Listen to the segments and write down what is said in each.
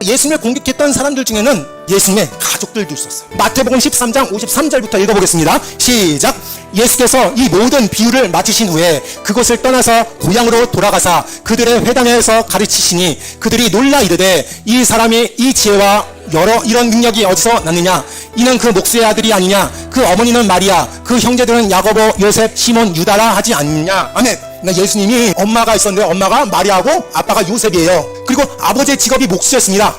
예수님을 공격했던 사람들 중에는 예수님의 가족들도 있었어요. 마태복음 13장 53절부터 읽어보겠습니다. 시작. 예수께서 이 모든 비유를 마치신 후에 그곳을 떠나서 고향으로 돌아가사 그들의 회당에서 가르치시니 그들이 놀라 이르되 이 사람이 이 지혜와 여러 이런 능력이 어디서 났느냐? 이는 그 목수의 아들이 아니냐? 그 어머니는 마리아, 그 형제들은 야고보, 요셉, 시몬, 유다라 하지 않느냐? 아멘. 예수님이 엄마가 있었는데 엄마가 마리아고 아빠가 요셉이에요. 그리고 아버지의 직업이 목수였습니다.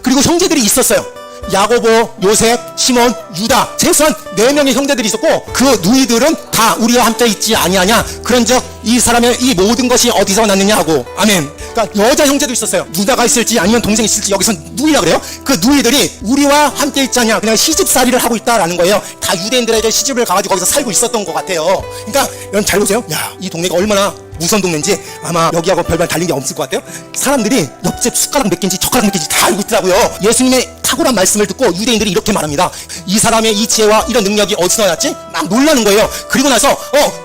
그리고 형제들이 있었어요. 야고보, 요셉, 시몬, 유다, 최소한 4명의 형제들이 있었고 그 누이들은 다 우리와 함께 있지 아니하냐? 그런즉 이 사람의 이 모든 것이 어디서 났느냐 하고. 아멘. 그러니까 여자 형제도 있었어요. 누나가 있을지 아니면 동생이 있을지 여기서 누이라 그래요. 그 누이들이 우리와 함께 있지 않냐, 그냥 시집살이를 하고 있다라는 거예요. 다 유대인들에게 시집을 가가지고 거기서 살고 있었던 것 같아요. 그러니까 여러분 잘 보세요. 야, 이 동네가 얼마나 무서운 동네인지 아마 여기하고 별반 다른 게 없을 것 같아요. 사람들이 옆집 숟가락 몇 개인지 젓가락 몇 개인지 다 알고 있더라고요. 예수님의 탁월한 말씀을 듣고 유대인들이 이렇게 말합니다. 이 사람의 이 지혜와 이런 능력이 어디서 났지? 막 놀라는 거예요. 그리고 나서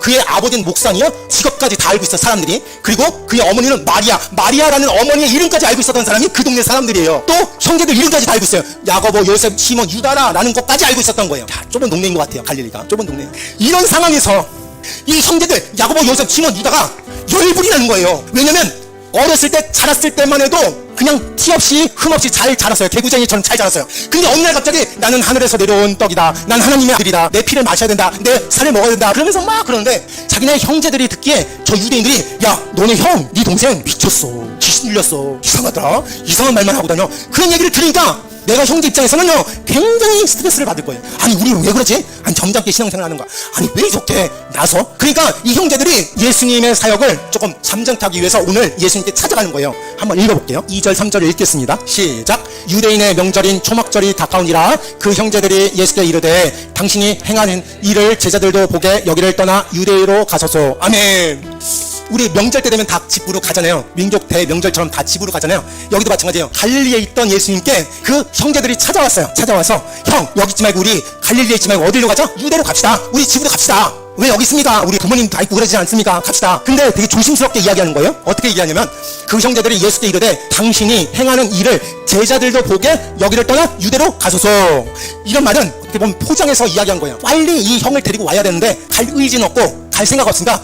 그의 아버지는 목상이요, 직업까지 다 알고 있어 사람들이. 그리고 그의 어머니는 마리아라는 어머니의 이름까지 알고 있었던 사람이 그 동네 사람들이에요. 또 형제들 이름까지 다 알고 있어요. 야고보, 요셉, 시몬, 유다라는 것까지 알고 있었던 거예요. 야, 좁은 동네인 것 같아요. 갈릴리가 좁은 동네. 이런 상황에서 이 형제들 야고보, 요셉, 시몬, 유다가 열불이 나는 거예요. 왜냐면 어렸을 때 자랐을 때만 해도 그냥 티 없이 흠 없이 잘 자랐어요. 개구쟁이처럼 잘 자랐어요. 근데 어느 날 갑자기 나는 하늘에서 내려온 떡이다, 난 하나님의 아들이다, 내 피를 마셔야 된다, 내 살을 먹어야 된다, 그러면서 막 그러는데 자기네 형제들이 듣기에 저 유대인들이 야, 너네 형, 네 동생 미쳤어, 귀신 들렸어, 이상하더라, 이상한 말만 하고 다녀, 그런 얘기를 들으니까 내가 형제 입장에서는요 굉장히 스트레스를 받을 거예요. 아니 우리 왜 그러지? 아니 점잖게 신앙생활 하는 거야. 아니 왜 이렇게 나서? 그러니까 이 형제들이 예수님의 사역을 조금 잠잠케 하기 위해서 오늘 예수님께 찾아가는 거예요. 한번 읽어볼게요. 2절 3절을 읽겠습니다. 시작. 유대인의 명절인 초막절이 가까우니라 그 형제들이 예수께 이르되 당신이 행하는 일을 제자들도 보게 여기를 떠나 유대로 가소서. 아멘. 우리 명절 때 되면 다 집으로 가잖아요. 민족 대명절처럼 다 집으로 가잖아요. 여기도 마찬가지예요. 갈릴리에 있던 예수님께 그 형제들이 찾아왔어요. 찾아와서 형, 여기 있지 말고 우리 갈릴리에 있지 말고 어디로 가자? 유대로 갑시다. 우리 집으로 갑시다. 왜 여기 있습니까? 우리 부모님 다 있고 그러지 않습니까? 갑시다. 근데 되게 조심스럽게 이야기하는 거예요. 어떻게 얘기하냐면 그 형제들이 예수께 이르되 당신이 행하는 일을 제자들도 보게 여기를 떠나 유대로 가소서. 이런 말은 어떻게 보면 포장해서 이야기한 거예요. 빨리 이 형을 데리고 와야 되는데 갈 의지는 없고 갈 생각 없으니까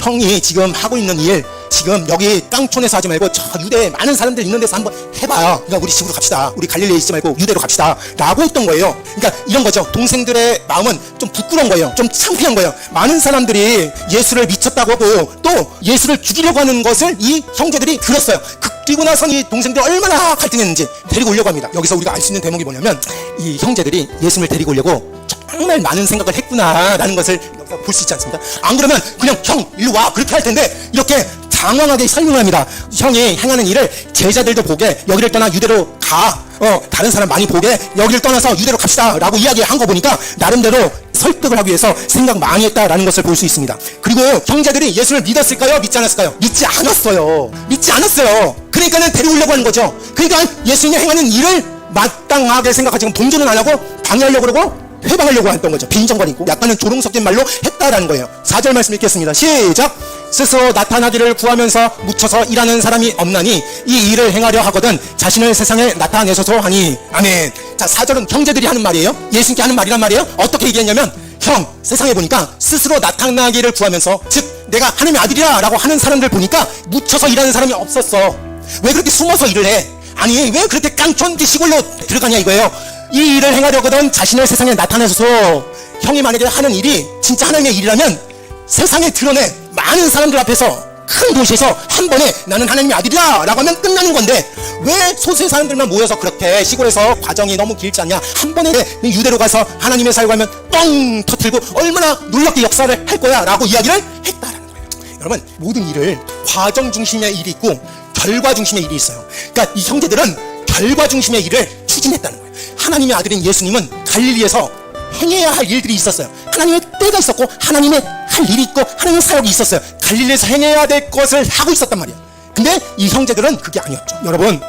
형이 지금 하고 있는 일 지금 여기 깡촌에서 하지 말고 저 유대에 많은 사람들 있는 데서 한번 해봐요. 그러니까 우리 집으로 갑시다. 우리 갈릴리에 있지 말고 유대로 갑시다 라고 했던 거예요. 그러니까 이런 거죠. 동생들의 마음은 좀 부끄러운 거예요. 좀 창피한 거예요. 많은 사람들이 예수를 미쳤다고 하고 또 예수를 죽이려고 하는 것을 이 형제들이 들었어요. 그리고 나서 이 동생들이 얼마나 갈등했는지 데리고 오려고 합니다. 여기서 우리가 알 수 있는 대목이 뭐냐면 이 형제들이 예수님을 데리고 오려고 정말 많은 생각을 했구나라는 것을 볼 수 있지 않습니까? 안 그러면 그냥 형 일로 와 그렇게 할 텐데 이렇게 장황하게 설명을 합니다. 형이 행하는 일을 제자들도 보게 여기를 떠나 유대로 가, 다른 사람 많이 보게 여기를 떠나서 유대로 갑시다 라고 이야기한 거 보니까 나름대로 설득을 하기 위해서 생각 많이 했다라는 것을 볼 수 있습니다. 그리고 형제들이 예수를 믿었을까요? 믿지 않았을까요? 믿지 않았어요. 믿지 않았어요. 그러니까는 데려오려고 하는 거죠. 그러니까 예수님이 행하는 일을 마땅하게 생각하지 동조는 안 하고 방해하려고 그러고 회방하려고 했던 거죠. 빈정거리고 약간은 조롱 섞인 말로 했다라는 거예요. 4절 말씀 읽겠습니다. 시작. 스스로 나타나기를 구하면서 묻혀서 일하는 사람이 없나니 이 일을 행하려 하거든 자신을 세상에 나타내소서 하니. 아멘. 자, 4절은 형제들이 하는 말이에요. 예수님께 하는 말이란 말이에요. 어떻게 얘기했냐면 형, 세상에 보니까 스스로 나타나기를 구하면서 즉 내가 하나님의 아들이야 라고 하는 사람들 보니까 묻혀서 일하는 사람이 없었어. 왜 그렇게 숨어서 일을 해? 아니 왜 그렇게 깡촌 시골로 들어가냐 이거예요. 이 일을 행하려거든 자신을 세상에 나타내소서. 형이 만약에 하는 일이 진짜 하나님의 일이라면 세상에 드러내 많은 사람들 앞에서 큰 도시에서 한 번에 나는 하나님의 아들이야 라고 하면 끝나는 건데 왜 소수의 사람들만 모여서 그렇게 시골에서 과정이 너무 길지 않냐, 한 번에 유대로 가서 하나님의 사역을 하면 뻥 터뜨리고 얼마나 놀랍게 역사를 할 거야 라고 이야기를 했다라는 거예요. 여러분, 모든 일을 과정 중심의 일이 있고 결과 중심의 일이 있어요. 그러니까 이 형제들은 결과 중심의 일을 추진했다는 거예요. 하나님의 아들인 예수님은 갈릴리에서 행해야 할 일들이 있었어요. 하나님의 때가 있었고 하나님의 할 일이 있고 하나님의 사역이 있었어요. 갈릴리에서 행해야 될 것을 하고 있었단 말이에요. 근데 이 형제들은 그게 아니었죠. 여러분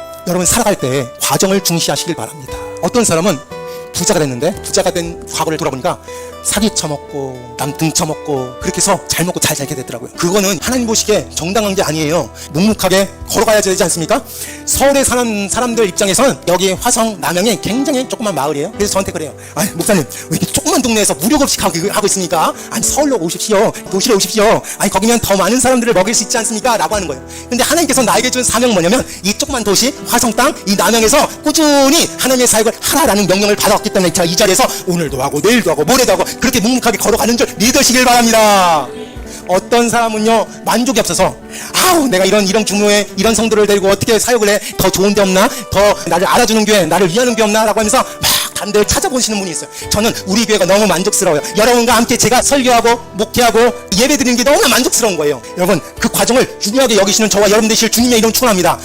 살아갈 때 과정을 중시하시길 바랍니다. 어떤 사람은 부자가 됐는데 부자가 된 과거를 돌아보니까 사기 쳐먹고 남 등 쳐먹고 그렇게 해서 잘 먹고 잘 살게 되더라고요. 그거는 하나님 보시기에 정당한 게 아니에요. 묵묵하게 걸어가야 되지 않습니까? 서울에 사는 사람들 입장에서는 여기 화성 남양이 굉장히 조그만 마을이에요. 그래서 저한테 그래요. 아니 목사님 왜 이렇게 조그만 동네에서 무료급식 하고 있습니까? 아니 서울로 오십시오. 도시로 오십시오. 아니 거기면 더 많은 사람들을 먹일 수 있지 않습니까? 라고 하는 거예요. 근데 하나님께서 나에게 준 사명은 뭐냐면 이 조그만 도시 화성 땅 이 남양에서 꾸준히 하나님의 사역을 하라라는 명령을 받았기 때문에 제가 이 자리에서 오늘도 하고 내일도 하고 모레도 하고 그렇게 묵묵하게 걸어가는 줄 믿으시길 바랍니다. 어떤 사람은요 만족이 없어서 아우 내가 이런 규모의 이런 성도를 데리고 어떻게 사역을 해? 더 좋은 데 없나? 더 나를 알아주는 교회 나를 위하는 교회 없나? 라고 하면서 막 다른 데를 찾아보시는 분이 있어요. 저는 우리 교회가 너무 만족스러워요. 여러분과 함께 제가 설교하고 목회하고 예배 드리는 게 너무나 만족스러운 거예요. 여러분 그 과정을 중요하게 여기시는 저와 여러분 되실 주님의 이름 축원합니다.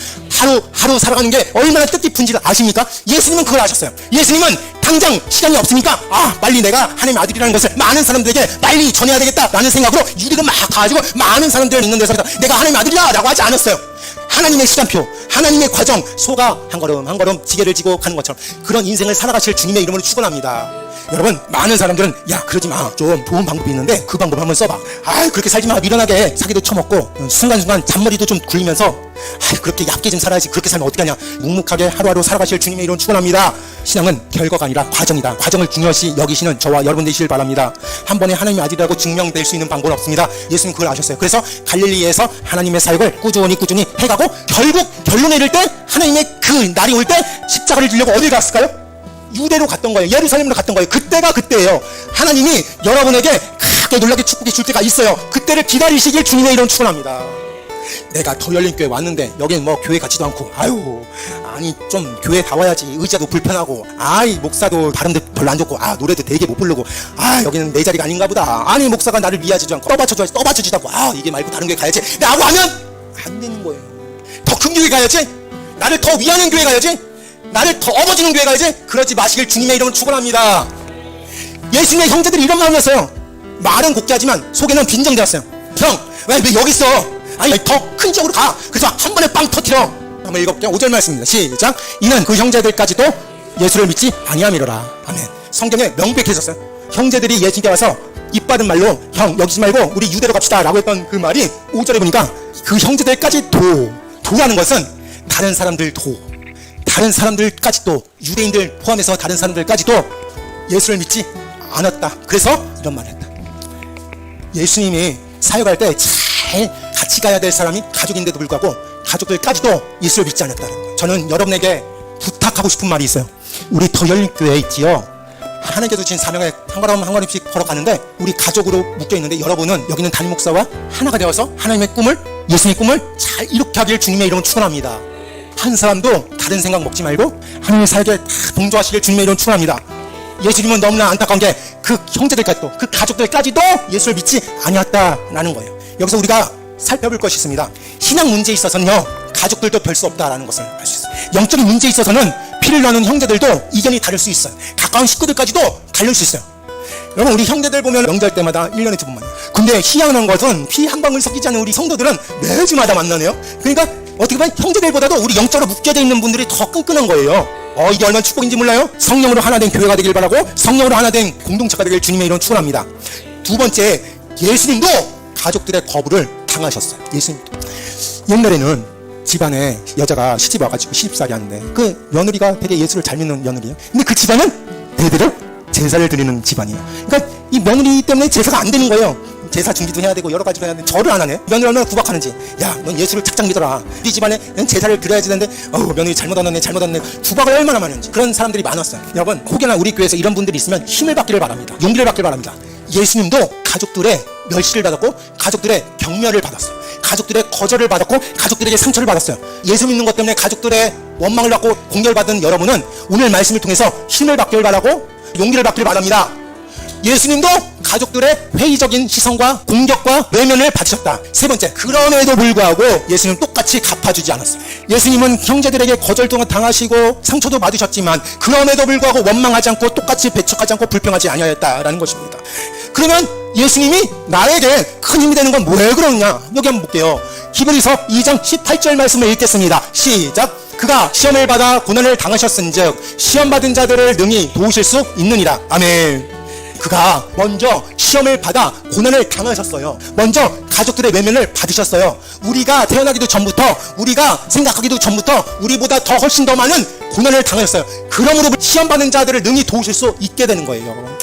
하루 살아가는 게 얼마나 뜻깊은지 아십니까? 예수님은 그걸 아셨어요. 예수님은 당장 시간이 없으니까 빨리 내가 하나님의 아들이라는 것을 많은 사람들에게 빨리 전해야 되겠다라는 생각으로 유리를 막 가지고 많은 사람들 있는 데서 내가 하나님의 아들이야 라고 하지 않았어요. 하나님의 시간표, 하나님의 과정, 소가 한 걸음 한 걸음 지게를 지고 가는 것처럼 그런 인생을 살아가실 주님의 이름으로 축원합니다. 여러분 많은 사람들은 야 그러지 마, 좀 좋은 방법이 있는데 그 방법 한번 써봐. 그렇게 살지 마, 미련하게 사기도 쳐먹고 순간순간 잔머리도 좀 굴리면서 그렇게 얕게 좀 살아야지, 그렇게 살면 어떡하냐. 묵묵하게 하루하루 살아가실 주님의 이름 축원합니다. 신앙은 결과가 아니라 과정이다. 과정을 중요시 여기시는 저와 여러분 되시길 바랍니다. 한 번에 하나님의 아들이라고 증명될 수 있는 방법은 없습니다. 예수님 그걸 아셨어요. 그래서 갈릴리에서 하나님의 사역을 꾸준히 해가고 결국 결론에 이를 때 하나님의 그 날이 올 때 십자가를 지려고 어딜 갔을까요? 유대로 갔던 거예요. 예루살렘으로 갔던 거예요. 그때가 그때예요. 하나님이 여러분에게 크게 놀라게 축복해 줄 때가 있어요. 그때를 기다리시길 주님의 이름 축원합니다. 내가 더 열린 교회 왔는데 여기는 뭐 교회 같지도 않고 아니 좀 교회 다 와야지, 의자도 불편하고 목사도 발음도 별로 안 좋고 노래도 되게 못 부르고 여기는 내 자리가 아닌가 보다, 아니 목사가 나를 위하지도 않고 떠받쳐주지도 않고 이게 말고 다른 교회 가야지 라고 하면 안 되는 거예요. 더 큰 교회 가야지, 나를 더 위하는 교회 가야지, 나를 더 업어주는 교회 가야지. 그러지 마시길 주님의 이름으로 축원합니다. 예수님의 형제들이 이런 마음이었어요. 말은 곱게 하지만 속에는 빈정대였어요. 형 왜 여기 있어? 아니 더 큰 지역으로 가. 그래서 한 번에 빵 터뜨려. 한번 읽어볼게요. 5절 말씀입니다. 시작. 이는 그 형제들까지도 예수를 믿지 아니함이로라. 아멘. 성경에 명백히 있었어요. 형제들이 예수님께 와서 입 바른 말로 형 여기지 말고 우리 유대로 갑시다 라고 했던 그 말이 5절에 보니까 그 형제들까지 도라는 것은 다른 사람들까지도, 유대인들 포함해서 다른 사람들까지도 예수를 믿지 않았다. 그래서 이런 말을 했다. 예수님이 사역할 때 잘 같이 가야 될 사람이 가족인데도 불구하고 가족들까지도 예수를 믿지 않았다는 거예요. 저는 여러분에게 부탁하고 싶은 말이 있어요. 우리 더 열린 교회에 있지요. 하나님께서 주신 사명에 한 걸음 한 걸음씩 걸어가는데 우리 가족으로 묶여있는데 여러분은 여기는 담임 목사와 하나가 되어서 하나님의 꿈을, 예수님의 꿈을 잘 이룩게 하길 주님의 이름으로 축원합니다. 한 사람도 다른 생각 먹지 말고 하나님의 사역에 다 동조하시길 주님의 이름으로 축원합니다. 예수님은 너무나 안타까운 게 그 형제들까지도, 그 가족들까지도 예수를 믿지 아니었다라는 거예요. 여기서 우리가 살펴볼 것이 있습니다. 신앙 문제에 있어서는요 가족들도 별 수 없다라는 것을 알 수 있어요. 영적인 문제에 있어서는 피를 나눈 형제들도 이견이 다를 수 있어요. 가까운 식구들까지도 다를 수 있어요. 여러분 우리 형제들 보면 명절 때마다 1년에 2번 만나요. 근데 희한한 것은 피 한 방울 섞이지 않은 우리 성도들은 매주마다 만나네요. 그러니까 어떻게 보면 형제들보다도 우리 영적으로 묶여져 있는 분들이 더 끈끈한 거예요. 이게 얼마나 축복인지 몰라요? 성령으로 하나 된 교회가 되길 바라고 성령으로 하나 된 공동체가 되길 주님의 이름 축원합니다. 두 번째, 예수님도 가족들의 거부를 당하셨어요. 예수님도. 옛날에는 집안에 여자가 시집 와가지고 시집살이 하는데 그 며느리가 되게 예수를 잘 믿는 며느리예요. 근데 그 집안은 대대로 제사를 드리는 집안이에요. 그러니까 이 며느리 때문에 제사가 안 되는 거예요. 제사 준비도 해야 되고 여러 가지로 해야 되는데 절을 안 하네. 며느리 얼마나 구박하는지. 야, 넌 예수를 착착 믿어라. 우리 집안에 제사를 드려야지 되는데 며느리 잘못 왔네. 구박을 얼마나 많이 하는지. 그런 사람들이 많았어요. 여러분 혹여나 우리 교회에서 이런 분들이 있으면 힘을 받기를 바랍니다. 용기를 받기를 바랍니다. 예수님도 가족들의 멸시를 받았고 가족들의 경멸을 받았어요. 가족들의 거절을 받았고 가족들에게 상처를 받았어요. 예수 믿는 것 때문에 가족들의 원망을 받고 공격받은 여러분은 오늘 말씀을 통해서 힘을 받기를 바라고 용기를 받기를 바랍니다. 예수님도 가족들의 회의적인 시선과 공격과 외면을 받으셨다. 세 번째, 그럼에도 불구하고 예수님은 똑같이 갚아주지 않았어요. 예수님은 형제들에게 거절도 당하시고 상처도 받으셨지만 그럼에도 불구하고 원망하지 않고 똑같이 배척하지 않고 불평하지 아니하였다라는 것입니다. 그러면 예수님이 나에게 큰 힘이 되는 건 왜 그러느냐? 여기 한번 볼게요. 히브리서 2장 18절 말씀을 읽겠습니다. 시작. 그가 시험을 받아 고난을 당하셨은즉 시험 받은 자들을 능히 도우실 수 있느니라. 아멘. 그가 먼저 시험을 받아 고난을 당하셨어요. 먼저 가족들의 외면을 받으셨어요. 우리가 태어나기도 전부터, 우리가 생각하기도 전부터 우리보다 더 훨씬 더 많은 고난을 당하셨어요. 그러므로 시험받는 자들을 능히 도우실 수 있게 되는 거예요.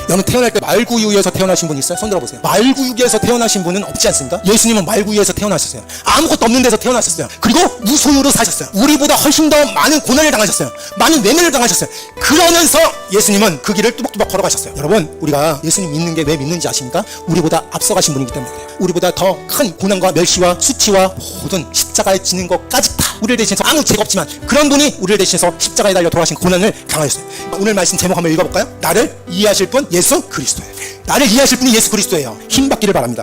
여러분, 태어날 때 말구유에서 태어나신 분 있어요? 손 들어보세요. 말구유에서 태어나신 분은 없지 않습니까? 예수님은 말구유에서 태어나셨어요. 아무것도 없는 데서 태어나셨어요. 그리고 무소유로 사셨어요. 우리보다 훨씬 더 많은 고난을 당하셨어요. 많은 외면을 당하셨어요. 그러면서 예수님은 그 길을 뚜벅뚜벅 걸어가셨어요. 여러분, 우리가 예수님 믿는 게 왜 믿는지 아십니까? 우리보다 앞서가신 분이기 때문에 그래요. 우리보다 더 큰 고난과 멸시와 수치와 모든 십자가에 지는 것까지 다 우리를 대신해서, 아무 죄가 없지만 그런 분이 우리를 대신해서 십자가에 달려 돌아가신 고난을 당하셨어요. 오늘 말씀 제목 한번 읽어볼까요? 나를 이해하실 분 예수 그리스도예요. 나를 이해하실 분이 예수 그리스도예요. 힘 받기를 바랍니다.